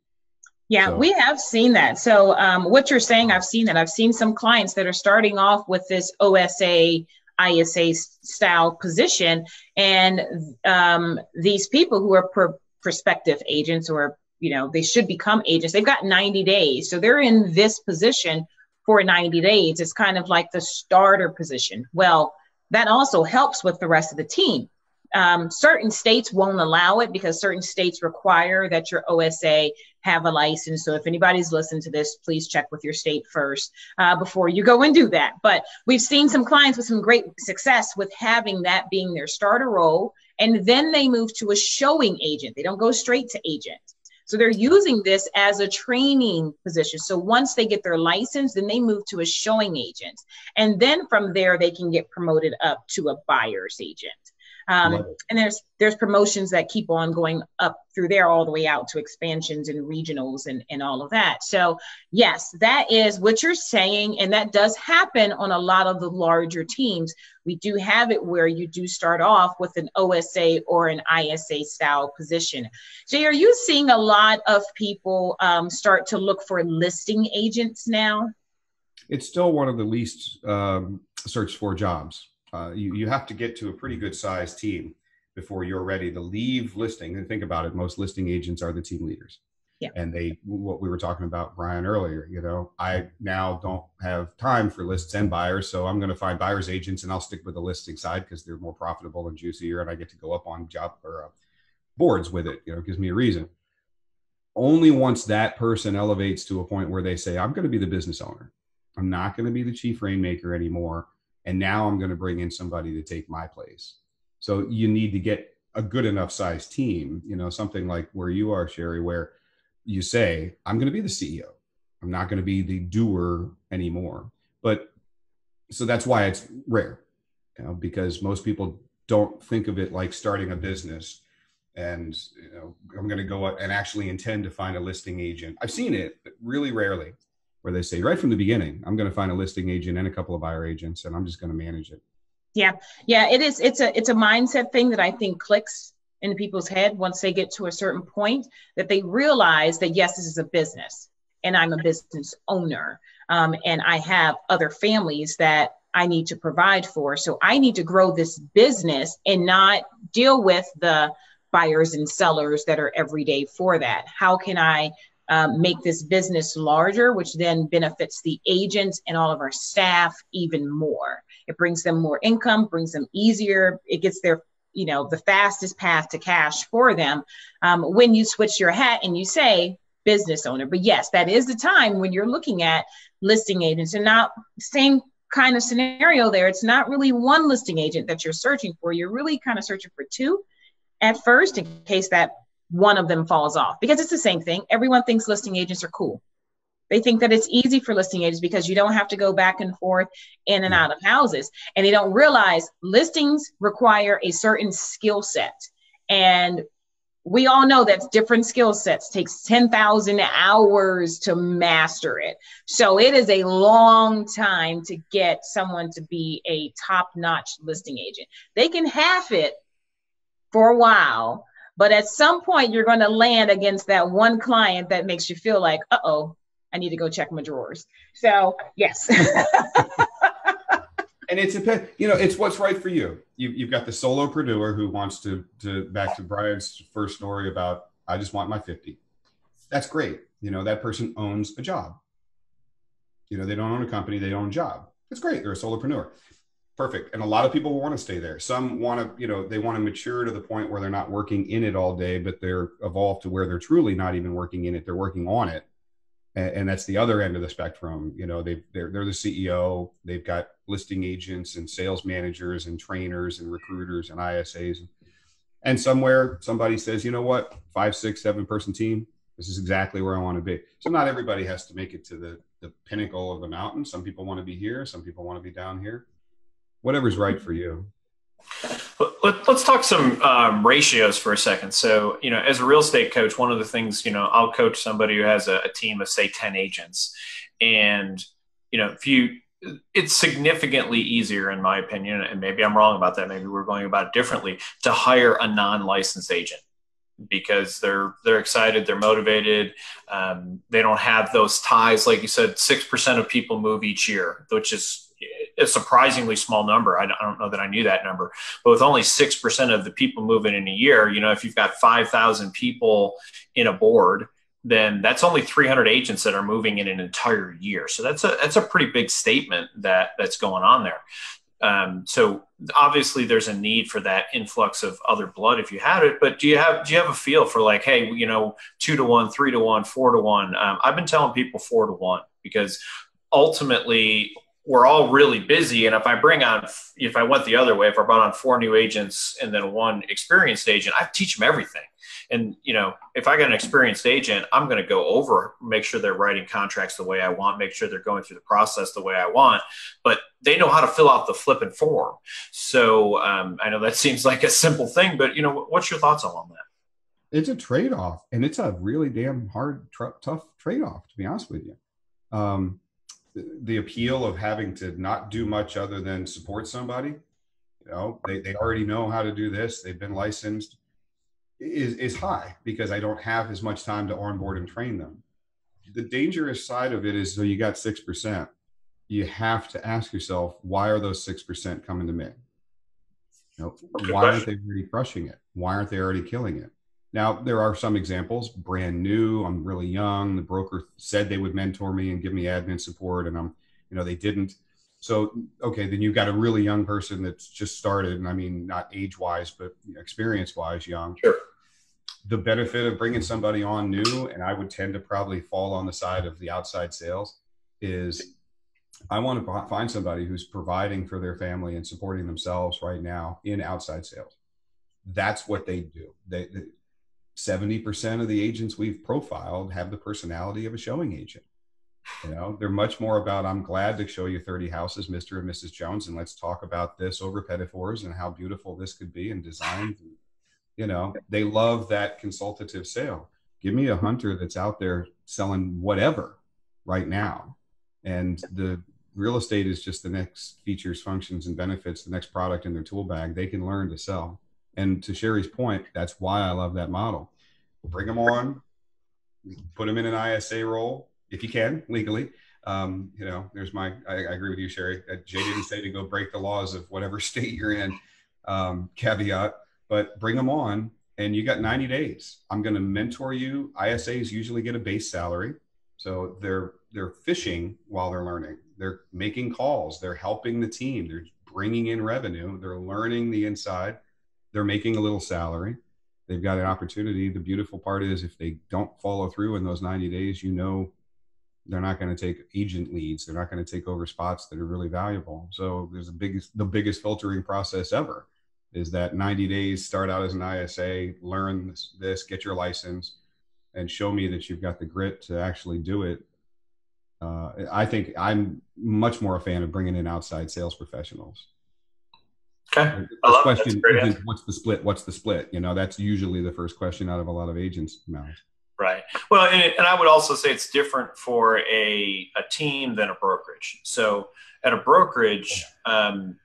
Yeah, we have seen that. So what you're saying, I've seen that. I've seen some clients that are starting off with this OSA, ISA style position. And these people who are prospective agents, or, you know, they should become agents, they've got 90 days. So they're in this position for 90 days. It's kind of like the starter position. Well, that also helps with the rest of the team. Certain states won't allow it because certain states require that your OSA have a license. So if anybody's listening to this, please check with your state first before you go and do that. But we've seen some clients with some great success with having that being their starter role. And then they move to a showing agent. They don't go straight to agent. So they're using this as a training position. So once they get their license, then they move to a showing agent. And then from there, they can get promoted up to a buyer's agent. And there's promotions that keep on going up through there all the way out to expansions and regionals and all of that. So yes, that is what you're saying. And that does happen on a lot of the larger teams. We do have it where you do start off with an OSA or an ISA style position. Jay, are you seeing a lot of people start to look for listing agents now? It's still one of the least searched for jobs. You have to get to a pretty good sized team before you're ready to leave listing. And think about it, most listing agents are the team leaders. Yeah. And what we were talking about, Brian, earlier, I now don't have time for lists and buyers. So I'm going to find buyers agents and I'll stick with the listing side because they're more profitable and juicier. And I get to go up on job or boards with it. It gives me a reason. Only once that person elevates to a point where they say, I'm going to be the business owner. I'm not going to be the chief rainmaker anymore. And now I'm going to bring in somebody to take my place. So you need to get a good enough size team, something like where you are, Sherry, where you say, I'm going to be the CEO. I'm not going to be the doer anymore. But so that's why it's rare, because most people don't think of it like starting a business. And I'm going to go out and actually intend to find a listing agent. I've seen it, but really rarely, where they say right from the beginning, I'm going to find a listing agent and a couple of buyer agents, and I'm just going to manage it. Yeah, it is. It's a mindset thing that I think clicks in people's head once they get to a certain point, that they realize that, yes, this is a business and I'm a business owner, and I have other families that I need to provide for. So I need to grow this business and not deal with the buyers and sellers that are every day for that. How can I make this business larger, which then benefits the agents and all of our staff even more? It brings them more income, brings them easier. It gets their, the fastest path to cash for them when you switch your hat and you say business owner. But yes, that is the time when you're looking at listing agents, and not same kind of scenario there. It's not really one listing agent that you're searching for. You're really kind of searching for two at first, in case that one of them falls off, because it's the same thing. Everyone thinks listing agents are cool. They think that it's easy for listing agents because you don't have to go back and forth in and out of houses. And they don't realize listings require a certain skill set. And we all know that different skill sets takes 10,000 hours to master it. So it is a long time to get someone to be a top-notch listing agent. They can half it for a while, but at some point you're going to land against that one client that makes you feel like, uh-oh, I need to go check my drawers. So yes. And it's what's right for you. You've got the solopreneur who wants to back to Brian's first story about, I just want my 50. That's great. That person owns a job. They don't own a company, they own a job. That's great. They're a solopreneur. Perfect. And a lot of people will want to stay there. Some want to, they want to mature to the point where they're not working in it all day, but they're evolved to where they're truly not even working in it. They're working on it. And that's the other end of the spectrum. They're the CEO. They've got listing agents and sales managers and trainers and recruiters and ISAs. And somewhere somebody says, you know what, 5, 6, 7 person team, this is exactly where I want to be. So not everybody has to make it to the pinnacle of the mountain. Some people want to be here. Some people want to be down here. Whatever's right for you. Let's talk some ratios for a second. So, as a real estate coach, one of the things, I'll coach somebody who has a team of, say, 10 agents. And, it's significantly easier, in my opinion, and maybe I'm wrong about that. Maybe we're going about it differently, to hire a non-licensed agent, because they're excited, they're motivated. They don't have those ties. Like you said, 6% of people move each year, which is a surprisingly small number. I don't know that I knew that number, but with only 6% of the people moving in a year, if you've got 5,000 people in a board, then that's only 300 agents that are moving in an entire year. So that's a pretty big statement that's going on there. So obviously there's a need for that influx of other blood if you had it, but do you have a feel for like, hey, 2 to 1, 3 to 1, 4 to 1? I've been telling people 4 to 1, because ultimately we're all really busy. And if I went the other way, if I brought on 4 new agents and then 1 experienced agent, I teach them everything. And, if I got an experienced agent, I'm going to go over, make sure they're writing contracts the way I want, make sure they're going through the process the way I want, but they know how to fill out the flipping form. So I know that seems like a simple thing, but, what's your thoughts on that? It's a trade-off, and it's a really damn hard, tough trade-off, to be honest with you. The appeal of having to not do much other than support somebody, they already know how to do this. They've been licensed, is high, because I don't have as much time to onboard and train them. The dangerous side of it is, so you got 6%, you have to ask yourself, why are those 6% coming to me? Why aren't they really crushing it? Why aren't they already killing it? Now, there are some examples, brand new, I'm really young, the broker said they would mentor me and give me admin support, and they didn't. So, okay, then you've got a really young person that's just started, and I mean, not age-wise, but experience-wise young. Sure. The benefit of bringing somebody on new, and I would tend to probably fall on the side of the outside sales, is I want to find somebody who's providing for their family and supporting themselves right now in outside sales. That's what they do. 70% of the agents we've profiled have the personality of a showing agent. They're much more about, I'm glad to show you 30 houses, Mr. and Mrs. Jones, and let's talk about this over petit fours and how beautiful this could be and designs. They love that consultative sale. Give me a hunter that's out there selling whatever right now. And the real estate is just the next features, functions, and benefits, the next product in their tool bag. They can learn to sell. And to Sherry's point, that's why I love that model. Bring them on, put them in an ISA role, if you can, legally. I agree with you, Sherry. Jay didn't say to go break the laws of whatever state you're in, caveat, but bring them on and you got 90 days. I'm going to mentor you. ISAs usually get a base salary. So they're fishing while they're learning. They're making calls. They're helping the team. They're bringing in revenue. They're learning the inside. They're making a little salary. They've got an opportunity. The beautiful part is if they don't follow through in those 90 days, they're not going to take agent leads. They're not going to take over spots that are really valuable. So there's the biggest filtering process ever is that 90 days, start out as an ISA, learn this, get your license, and show me that you've got the grit to actually do it. I think I'm much more a fan of bringing in outside sales professionals. Okay. The question isn't what's the split? What's the split? That's usually the first question out of a lot of agents' mouths. Right. Well, and I would also say it's different for a team than a brokerage. So at a brokerage,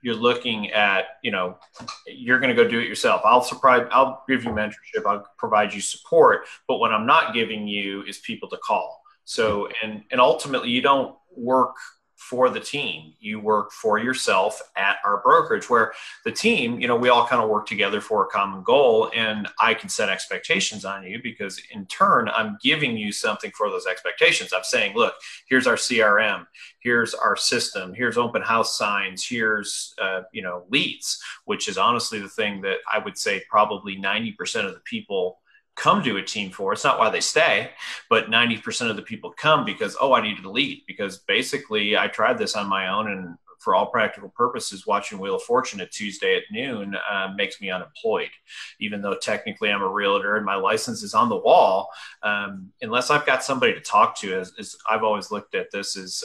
you're looking at, you're going to go do it yourself. I'll give you mentorship. I'll provide you support. But what I'm not giving you is people to call. So, and ultimately you don't work for the team. You work for yourself at our brokerage, where the team, we all kind of work together for a common goal, and I can set expectations on you because in turn, I'm giving you something for those expectations. I'm saying, look, here's our CRM, here's our system, here's open house signs, here's, leads, which is honestly the thing that I would say probably 90% of the people come to a team for. It's not why they stay, but 90% of the people come because, I needed a lead, because basically I tried this on my own, and for all practical purposes, watching Wheel of Fortune at Tuesday at noon makes me unemployed, even though technically I'm a realtor and my license is on the wall. Unless I've got somebody to talk to, as I've always looked at this is,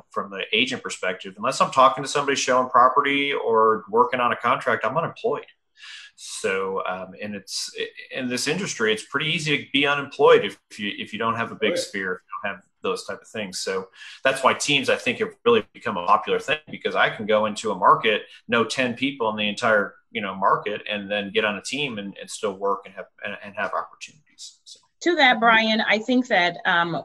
from the agent perspective, unless I'm talking to somebody showing property or working on a contract, I'm unemployed. So, in this industry, it's pretty easy to be unemployed if you don't have a big sphere, if you don't have those type of things. So that's why teams, I think, have really become a popular thing, because I can go into a market, know 10 people in the entire, market, and then get on a team and still work and have opportunities. So. To that, Brian, I think that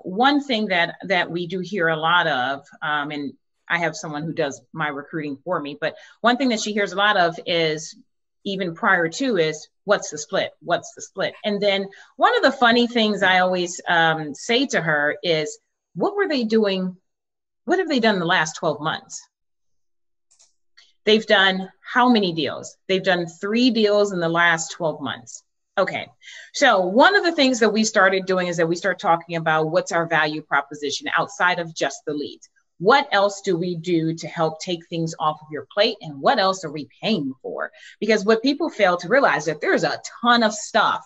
one thing that we do hear a lot of, and I have someone who does my recruiting for me, but one thing that she hears a lot of is, even prior to, is what's the split? What's the split? And then one of the funny things I always say to her is, what were they doing? What have they done in the last 12 months? They've done how many deals? They've done 3 deals in the last 12 months. Okay. So one of the things that we started doing is that we start talking about what's our value proposition outside of just the leads. What else do we do to help take things off of your plate? And what else are we paying for? Because what people fail to realize is that there's a ton of stuff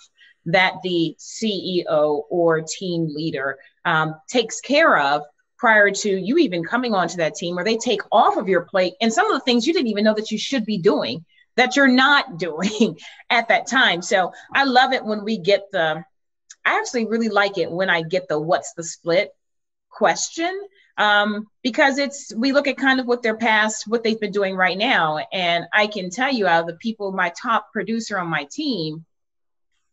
that the CEO or team leader takes care of prior to you even coming onto that team, or they take off of your plate. And some of the things you didn't even know that you should be doing that you're not doing at that time. So I love it when we get I actually really like it when I get the what's the split question. Because we look at kind of what they've been doing right now. And I can tell you, out of the people, my top producer on my team,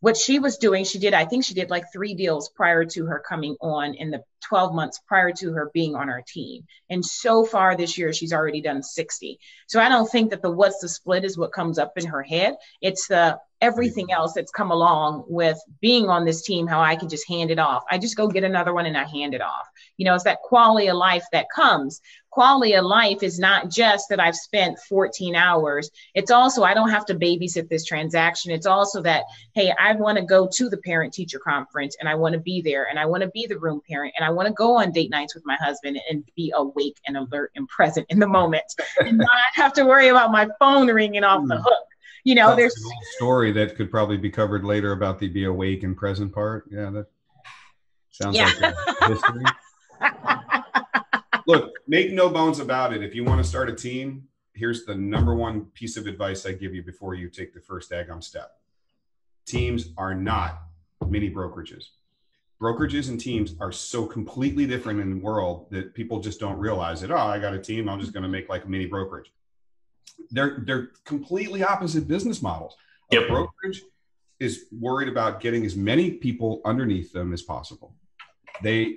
what she was doing, I think she did like 3 deals prior to her coming on in 12 months prior to her being on our team. And so far this year, she's already done 60. So I don't think that the what's the split is what comes up in her head. It's the everything else that's come along with being on this team, how I can just hand it off. I just go get another one and I hand it off. You know, it's that quality of life that comes. Quality of life is not just that I've spent 14 hours. It's also, I don't have to babysit this transaction. It's also that, hey, I want to go to the parent teacher conference and I want to be there and I want to be the room parent and I want to go on date nights with my husband and be awake and alert and present in the moment and not have to worry about my phone ringing off the hook. You know, there's an old story that could probably be covered later about the be awake and present part. Yeah, that sounds like history. Look, make no bones about it. If you want to start a team, here's the number one piece of advice I give you before you take the first daggone step. Teams are not mini brokerages. Brokerages and teams are so completely different in the world that people just don't realize it. Oh, I got a team. I'm just going to make like a mini brokerage. They're completely opposite business models. A brokerage is worried about getting as many people underneath them as possible. They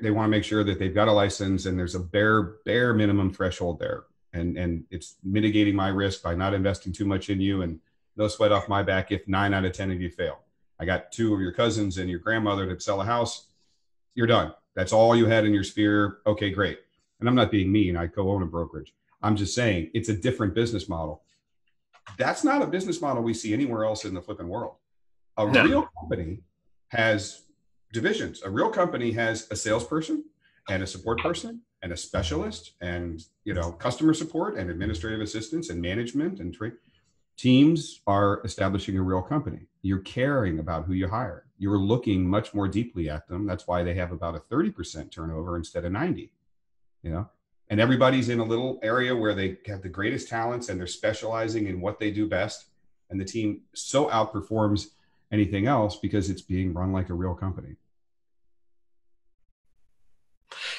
want to make sure that they've got a license and there's a bare minimum threshold there. And it's mitigating my risk by not investing too much in you and no sweat off my back if 9 out of 10 of you fail. I got 2 of your cousins and your grandmother that sell a house. You're done. That's all you had in your sphere. Okay, great. And I'm not being mean. I co-own a brokerage. I'm just saying it's a different business model. That's not a business model we see anywhere else in the flipping world. A real company has divisions. A real company has a salesperson and a support person and a specialist and, you know, customer support and administrative assistance and management and trade. Teams are establishing a real company. You're caring about who you hire. You're looking much more deeply at them. That's why they have about a 30% turnover instead of 90, you know, and everybody's in a little area where they have the greatest talents and they're specializing in what they do best. And the team so outperforms anything else because it's being run like a real company.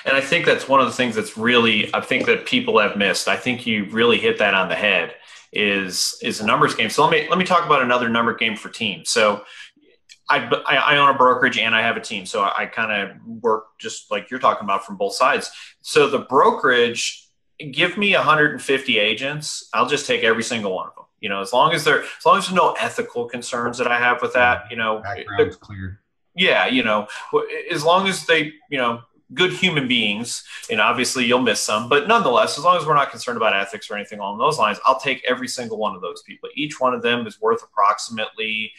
And I think that's one of the things that's really, I think that people have missed. I think you really hit that on the head is a numbers game. So let me talk about another number game for teams. So I own a brokerage and I have a team. So I kind of work just like you're talking about from both sides. So the brokerage, give me 150 agents. I'll just take every single one of them. You know, as long as there's no ethical concerns that I have with that, you know, background's clear. Yeah. You know, as long as they, you know, good human beings, and obviously you'll miss some, but nonetheless, as long as we're not concerned about ethics or anything along those lines, I'll take every single one of those people. Each one of them is worth approximately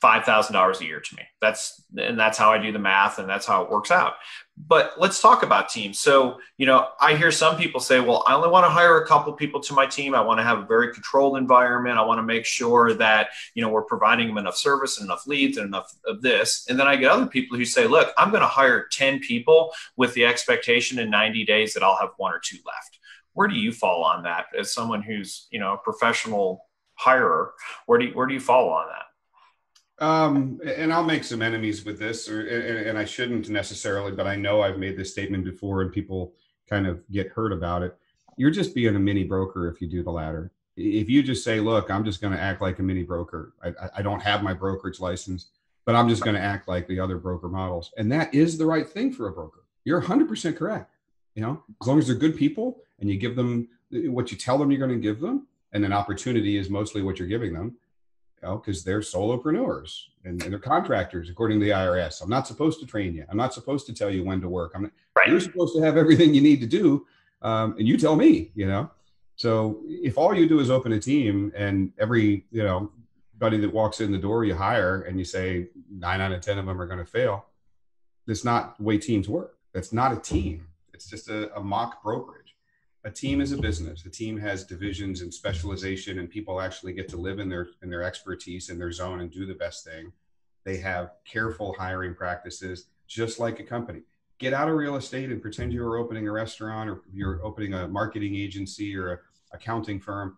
$5,000 a year to me. That's how I do the math and that's how it works out. But let's talk about teams. So, you know, I hear some people say, well, I only want to hire a couple people to my team. I want to have a very controlled environment. I want to make sure that, you know, we're providing them enough service and enough leads and enough of this. And then I get other people who say, look, I'm going to hire 10 people with the expectation in 90 days that I'll have 1 or 2 left. Where do you fall on that as someone who's, you know, a professional hirer? Where do you fall on that? And I'll make some enemies with this, and I shouldn't necessarily, but I know I've made this statement before and people kind of get hurt about it. You're just being a mini broker if you do the latter. If you just say, look, I'm just going to act like a mini broker. I don't have my brokerage license, but I'm just going to act like the other broker models. And that is the right thing for a broker. You're 100% correct. You know, as long as they're good people and you give them what you tell them you're going to give them, and an opportunity is mostly what you're giving them. You know, because they're solopreneurs and they're contractors, according to the IRS. I'm not supposed to train you. I'm not supposed to tell you when to work. You're supposed to have everything you need to do. And you tell me, you know. So if all you do is open a team and every, you know, buddy that walks in the door you hire and you say 9 out of 10 of them are going to fail, that's not the way teams work. That's not a team. It's just a mock brokerage. A team is a business. A team has divisions and specialization, and people actually get to live in their expertise in their zone and do the best thing. They have careful hiring practices, just like a company. Get out of real estate and pretend you're opening a restaurant or you're opening a marketing agency or an accounting firm.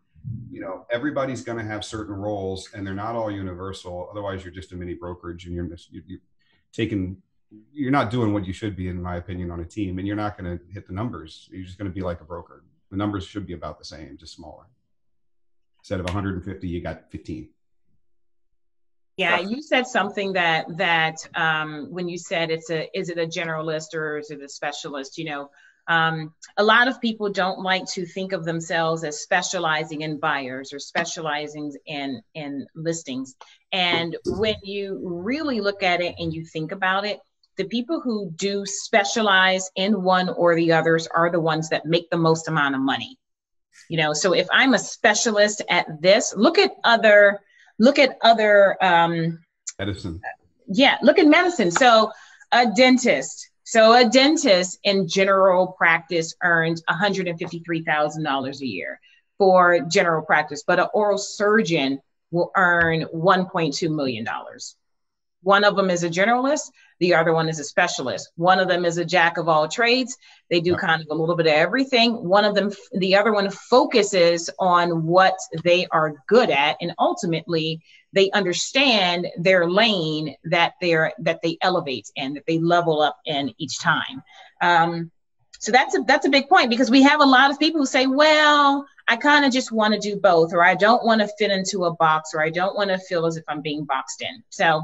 You know, everybody's going to have certain roles, and they're not all universal. Otherwise, you're just a mini brokerage, and you're not doing what you should be, in my opinion, on a team, and you're not going to hit the numbers. You're just going to be like a broker. The numbers should be about the same, just smaller. Instead of 150, you got 15. Yeah, you said something that when you said is it a generalist or is it a specialist? A lot of people don't like to think of themselves as specializing in buyers or specializing in listings. And when you really look at it and you think about it, the people who do specialize in one or the others are the ones that make the most amount of money. So if I'm a specialist at this, look at other medicine. Yeah, look at medicine. So a dentist in general practice earns $153,000 a year for general practice, but an oral surgeon will earn $1.2 million. One of them is a generalist. The other one is a specialist. One of them is a jack of all trades. They do kind of a little bit of everything. The other one focuses on what they are good at. And ultimately they understand their lane that they elevate in, that they level up in each time. So that's a big point, because we have a lot of people who say, well, I kind of just want to do both, or I don't want to fit into a box, or I don't want to feel as if I'm being boxed in. So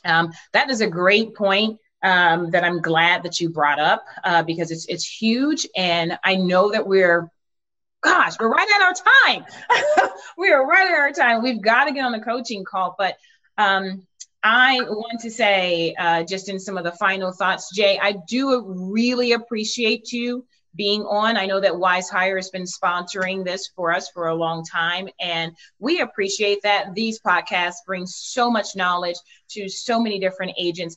that is a great point that I'm glad that you brought up, because it's huge. And I know that we're right at our time. We are right at our time. We've got to get on a coaching call. But I want to say, just in some of the final thoughts, Jay, I do really appreciate you being on. I know that Wise Hire has been sponsoring this for us for a long time, and we appreciate that. These podcasts bring so much knowledge to so many different agents.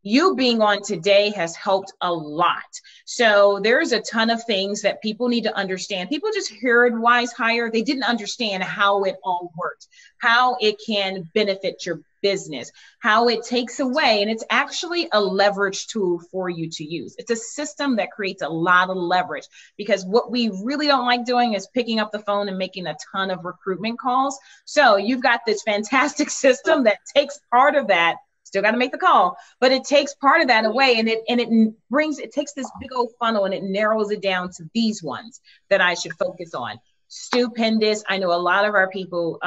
You being on today has helped a lot. So there's a ton of things that people need to understand. People just heard Wise Hire. They didn't understand how it all works, how it can benefit your business, how it takes away. And it's actually a leverage tool for you to use. It's a system that creates a lot of leverage, because what we really don't like doing is picking up the phone and making a ton of recruitment calls. So you've got this fantastic system that takes part of that. Still got to make the call, but it takes part of that away, and it takes this big old funnel and it narrows it down to these ones that I should focus on. Stupendous. I know a lot of our people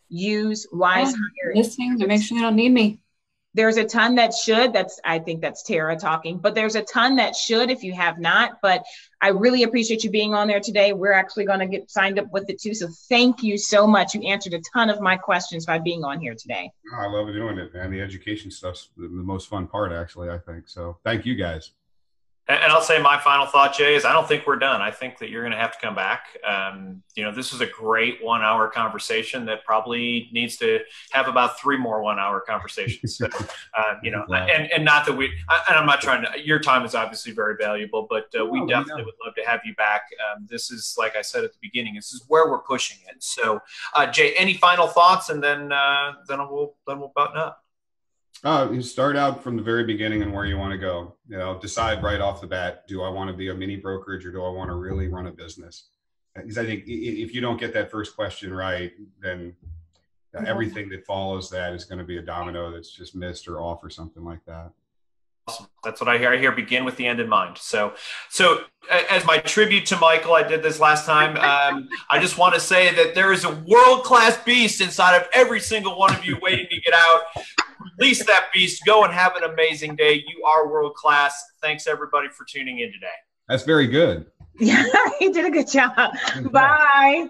use Wise Hire. Listening to make sure they don't need me. There's a ton that should. I think that's Tara talking, but there's a ton that should if you have not. But I really appreciate you being on there today. We're actually going to get signed up with it too. So thank you so much. You answered a ton of my questions by being on here today. Oh, I love doing it, man. The education stuff's the most fun part, actually, I think. So thank you guys. And I'll say my final thought, Jay, is I don't think we're done. I think that you're going to have to come back. This is a great 1 hour conversation that probably needs to have about 3 more 1 hour conversations. So, and not that and I'm not trying to, your time is obviously very valuable, but we definitely would love to have you back. This is, like I said at the beginning, this is where we're pushing it. So Jay, any final thoughts, and then we'll button up. You start out from the very beginning and where you want to go. Decide right off the bat, do I want to be a mini brokerage, or do I want to really run a business? Because I think if you don't get that first question right, then everything that follows that is going to be a domino that's just missed or off or something like that. Awesome. That's what I hear. I hear begin with the end in mind. So as my tribute to Michael, I did this last time. I just want to say that there is a world-class beast inside of every single one of you waiting to get out. Release that beast. Go and have an amazing day. You are world-class. Thanks, everybody, for tuning in today. That's very good. Yeah, he did a good job. Bye.